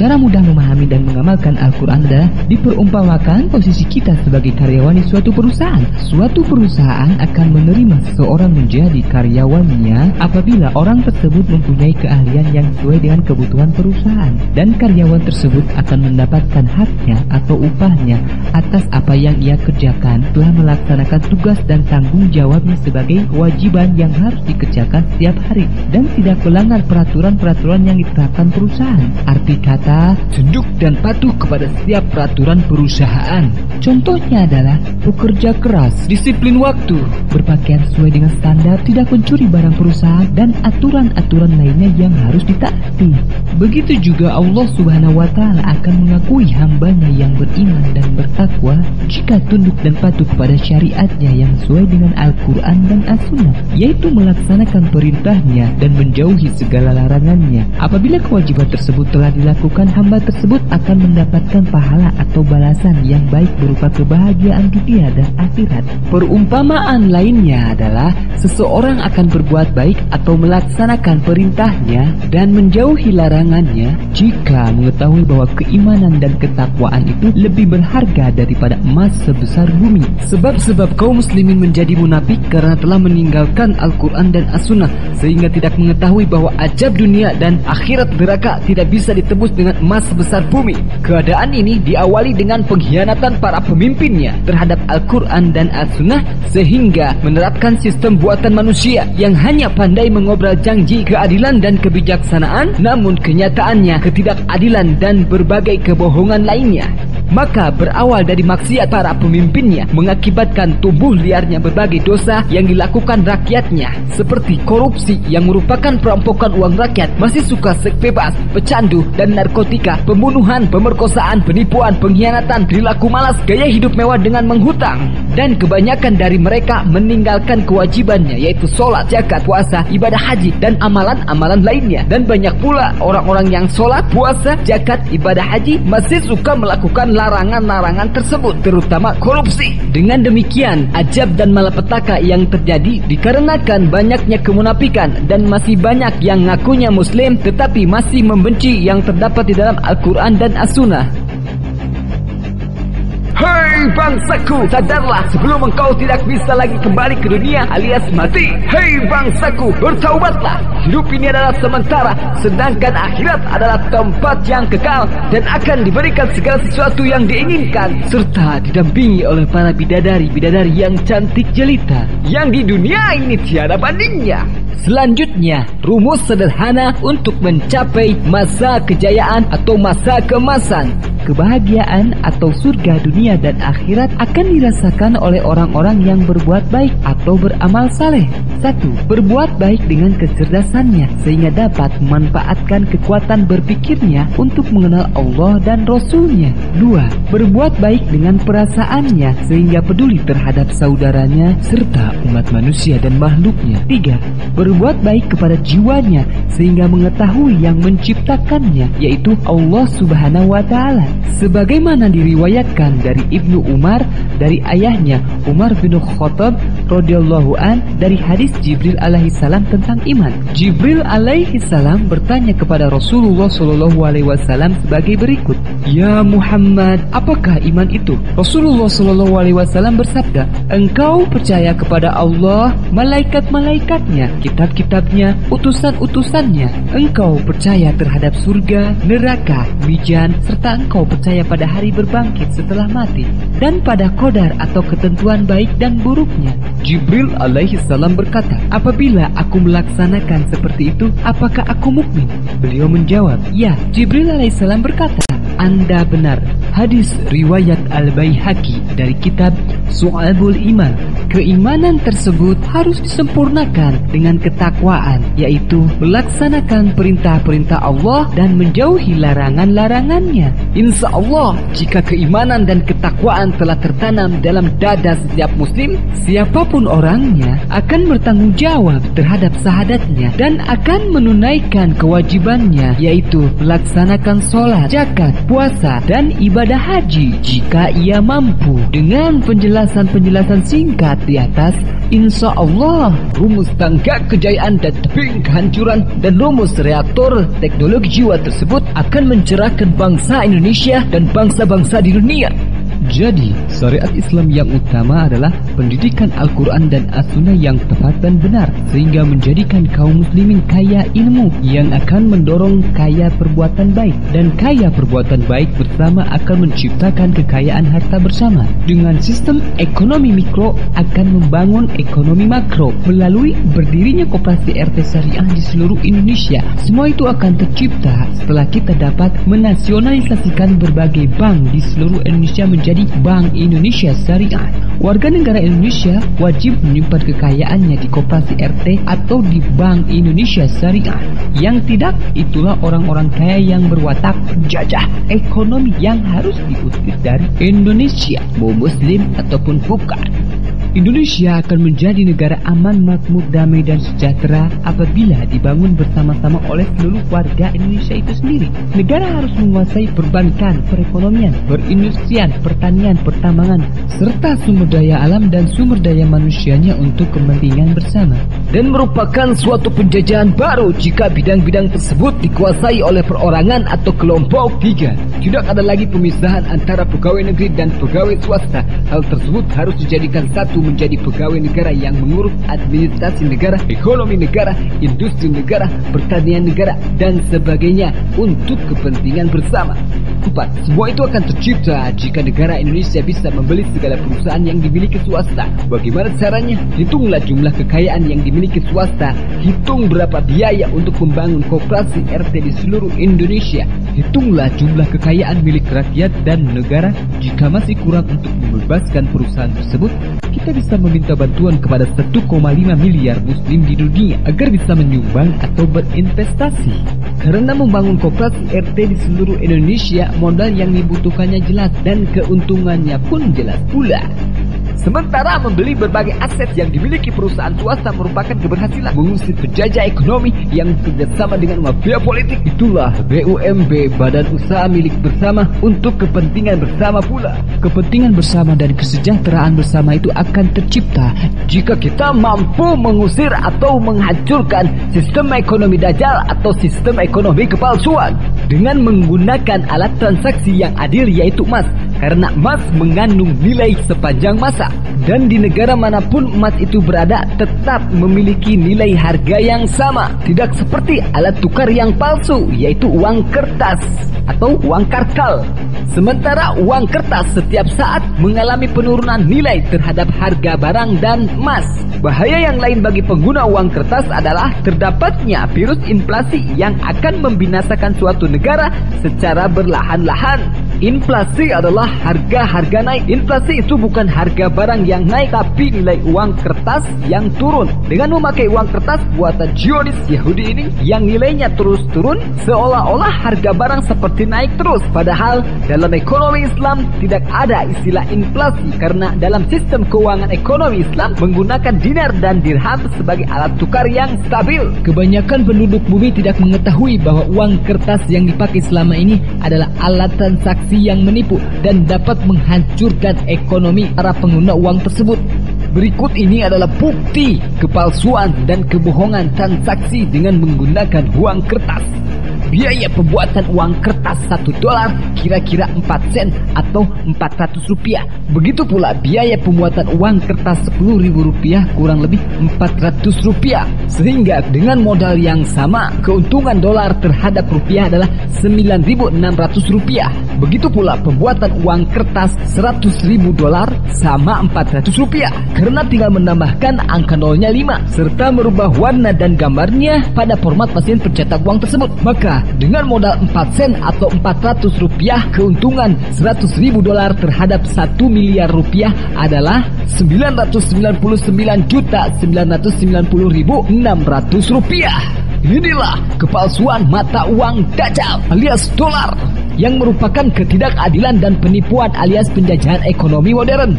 Cara mudah memahami dan mengamalkan Al-Quran adalah diperumpamakan posisi kita sebagai karyawan di suatu perusahaan. Suatu perusahaan akan menerima seseorang menjadi karyawannya apabila orang tersebut mempunyai keahlian yang sesuai dengan kebutuhan perusahaan, dan karyawan tersebut akan mendapatkan haknya atau upahnya atas apa yang ia kerjakan telah melaksanakan tugas dan tanggung jawabnya sebagai kewajiban yang harus dikerjakan setiap hari dan tidak melanggar peraturan-peraturan yang ditetapkan perusahaan. Arti kata tunduk dan patuh kepada setiap peraturan perusahaan. Contohnya adalah bekerja keras, disiplin waktu, berpakaian sesuai dengan standar, tidak mencuri barang perusahaan, dan aturan-aturan lainnya yang harus ditaati. Begitu juga Allah Subhanahu wa Ta'ala akan mengakui hambanya yang beriman dan bertakwa jika tunduk dan patuh kepada syariatnya yang sesuai dengan Al-Quran dan As-Sunnah, yaitu melaksanakan perintahnya dan menjauhi segala larangannya. Apabila kewajiban tersebut telah dilakukan, hamba tersebut akan mendapatkan pahala atau balasan yang baik berupa kebahagiaan dunia dan akhirat. Perumpamaan lainnya adalah seseorang akan berbuat baik atau melaksanakan perintahnya dan menjauhi larangannya jika mengetahui bahwa keimanan dan ketakwaan itu lebih berharga daripada emas sebesar bumi. Sebab-sebab kaum muslimin menjadi munafik karena telah meninggalkan Al-Quran dan As-Sunnah, sehingga tidak mengetahui bahwa ajab dunia dan akhirat neraka tidak bisa ditebus dengan emas sebesar bumi. Keadaan ini diawali dengan pengkhianatan para pemimpinnya terhadap Al-Quran dan As-Sunnah, sehingga menerapkan sistem buatan manusia yang hanya pandai mengobrol janji keadilan dan kebijaksanaan, namun kenyataannya ketidakadilan dan berbagai kebohongan lainnya. Maka berawal dari maksiat para pemimpinnya mengakibatkan tumbuh liarnya berbagai dosa yang dilakukan rakyatnya, seperti korupsi yang merupakan perampokan uang rakyat, masih suka seks bebas, pecandu dan narkotika, pembunuhan, pemerkosaan, penipuan, pengkhianatan, perilaku malas, gaya hidup mewah dengan menghutang. Dan kebanyakan dari mereka meninggalkan kewajibannya, yaitu sholat, zakat, puasa, ibadah haji, dan amalan-amalan lainnya. Dan banyak pula orang-orang yang sholat, puasa, zakat, ibadah haji masih suka melakukan larangan-larangan tersebut, terutama korupsi. Dengan demikian, ajab dan malapetaka yang terjadi dikarenakan banyaknya kemunafikan dan masih banyak yang ngakunya muslim tetapi masih membenci yang terdapat di dalam Al-Quran dan As-Sunnah. Hei bangsaku, sadarlah sebelum engkau tidak bisa lagi kembali ke dunia alias mati. Hei bangsaku, bertaubatlah. Hidup ini adalah sementara, sedangkan akhirat adalah tempat yang kekal dan akan diberikan segala sesuatu yang diinginkan, serta didampingi oleh para bidadari-bidadari yang cantik jelita yang di dunia ini tiada bandingnya. Selanjutnya, rumus sederhana untuk mencapai masa kejayaan atau masa keemasan. Kebahagiaan atau surga dunia dan akhirat akan dirasakan oleh orang-orang yang berbuat baik atau beramal saleh. 1. Berbuat baik dengan kecerdasannya sehingga dapat memanfaatkan kekuatan berpikirnya untuk mengenal Allah dan Rasul-Nya. 2. Berbuat baik dengan perasaannya sehingga peduli terhadap saudaranya serta umat manusia dan makhluknya. 3. Berbuat baik kepada jiwanya sehingga mengetahui yang menciptakannya, yaitu Allah Subhanahu wa Ta'ala, sebagaimana diriwayatkan dari Ibnu Umar dari ayahnya Umar bin Khattab radhiyallahu an dari hadis Jibril alaihi salam tentang iman. Jibril alaihi salam bertanya kepada Rasulullah sallallahu alaihi wasallam sebagai berikut, "Ya Muhammad, apakah iman itu?" Rasulullah sallallahu alaihi wasallam bersabda, "Engkau percaya kepada Allah, malaikat-malaikatnya, kitab-kitabnya, utusan-utusannya. Engkau percaya terhadap surga, neraka, mizan, serta engkau percaya pada hari berbangkit setelah mati dan pada qadar atau ketentuan baik dan buruknya." Jibril alaihi salam berkata, "Apabila aku melaksanakan seperti itu, apakah aku mukmin?" Beliau menjawab, "Ya." Jibril alaihi salam berkata, "Anda benar." Hadis riwayat Al-Baihaqi dari kitab Syu'abul Iman. Keimanan tersebut harus disempurnakan dengan ketakwaan, yaitu melaksanakan perintah-perintah Allah dan menjauhi larangan-larangannya. Insya Allah, jika keimanan dan ketakwaan telah tertanam dalam dada setiap muslim, siapapun siapapun orangnya akan bertanggung jawab terhadap syahadatnya dan akan menunaikan kewajibannya, yaitu melaksanakan sholat, zakat, puasa, dan ibadah haji jika ia mampu. Dengan penjelasan-penjelasan singkat di atas, insya Allah rumus tangga kejayaan dan tebing kehancuran dan rumus reaktor teknologi jiwa tersebut akan mencerahkan bangsa Indonesia dan bangsa-bangsa di dunia. Jadi, syariat Islam yang utama adalah pendidikan Al-Quran dan As-Sunnah yang tepat dan benar, sehingga menjadikan kaum muslimin kaya ilmu yang akan mendorong kaya perbuatan baik, dan kaya perbuatan baik bersama akan menciptakan kekayaan harta bersama. Dengan sistem ekonomi mikro akan membangun ekonomi makro melalui berdirinya koperasi RT syariah di seluruh Indonesia. Semua itu akan tercipta setelah kita dapat menasionalisasikan berbagai bank di seluruh Indonesia menjadi Bank Indonesia Syariah. Warga negara Indonesia wajib menyimpan kekayaannya di koperasi RT atau di Bank Indonesia Syariah. Yang tidak, itulah orang-orang kaya yang berwatak penjajah ekonomi yang harus diusir dari Indonesia, mau muslim ataupun bukan. Indonesia akan menjadi negara aman, makmur, damai dan sejahtera apabila dibangun bersama-sama oleh seluruh warga Indonesia itu sendiri. Negara harus menguasai perbankan, perekonomian, perindustrian, pertanian, pertambangan, serta sumber daya alam dan sumber daya manusianya untuk kepentingan bersama. Dan merupakan suatu penjajahan baru jika bidang-bidang tersebut dikuasai oleh perorangan atau kelompok tiga. Tidak ada lagi pemisahan antara pegawai negeri dan pegawai swasta. Hal tersebut harus dijadikan satu menjadi pegawai negara yang mengurus administrasi negara, ekonomi negara, industri negara, pertanian negara, dan sebagainya untuk kepentingan bersama. 4. Semua itu akan tercipta jika negara Indonesia bisa membeli segala perusahaan yang dimiliki swasta. Bagaimana caranya? Hitunglah jumlah kekayaan yang dimiliki swasta. Hitung berapa biaya untuk membangun koperasi RT di seluruh Indonesia. Hitunglah jumlah kekayaan milik rakyat dan negara. Jika masih kurang untuk membebaskan perusahaan tersebut, kita bisa meminta bantuan kepada 1,5 miliar muslim di dunia agar bisa menyumbang atau berinvestasi. Karena membangun koperasi RT di seluruh Indonesia, modal yang dibutuhkannya jelas dan keuntungannya pun jelas pula. Sementara membeli berbagai aset yang dimiliki perusahaan swasta merupakan keberhasilan mengusir penjajah ekonomi yang bekerjasama dengan mafia politik. Itulah BUMB, Badan Usaha Milik Bersama, untuk kepentingan bersama pula. Kepentingan bersama dan kesejahteraan bersama itu akan tercipta jika kita mampu mengusir atau menghancurkan sistem ekonomi dajjal atau sistem ekonomi kepalsuan dengan menggunakan alat transaksi yang adil, yaitu emas. Karena emas mengandung nilai sepanjang masa, dan di negara manapun emas itu berada tetap memiliki nilai harga yang sama. Tidak seperti alat tukar yang palsu, yaitu uang kertas atau uang karkal. Sementara uang kertas setiap saat mengalami penurunan nilai terhadap harga barang dan emas. Bahaya yang lain bagi pengguna uang kertas adalah terdapatnya virus inflasi yang akan membinasakan suatu negara secara berlahan-lahan. Inflasi adalah harga-harga naik. Inflasi itu bukan harga barang yang naik, tapi nilai uang kertas yang turun. Dengan memakai uang kertas buatan Zionis Yahudi ini yang nilainya terus turun, seolah-olah harga barang seperti naik terus. Padahal dalam ekonomi Islam tidak ada istilah inflasi, karena dalam sistem keuangan ekonomi Islam menggunakan dinar dan dirham sebagai alat tukar yang stabil. Kebanyakan penduduk bumi tidak mengetahui bahwa uang kertas yang dipakai selama ini adalah alat transaksi yang menipu dan dapat menghancurkan ekonomi para pengguna uang tersebut. Berikut ini adalah bukti kepalsuan dan kebohongan transaksi dengan menggunakan uang kertas. Biaya pembuatan uang kertas $1 kira-kira 4 sen atau Rp400. Begitu pula biaya pembuatan uang kertas Rp10.000 kurang lebih Rp400. Sehingga dengan modal yang sama, keuntungan dolar terhadap rupiah adalah Rp9.600. Begitu pula pembuatan uang kertas $100.000 sama Rp400. Karena tinggal menambahkan angka nolnya 5 serta merubah warna dan gambarnya pada format mesin pencetak uang tersebut. Maka dengan modal 4 sen atau Rp400, keuntungan $100.000 terhadap Rp1 miliar adalah Rp999.990.600. Inilah kepalsuan mata uang dajjal alias dolar yang merupakan ketidakadilan dan penipuan alias penjajahan ekonomi modern.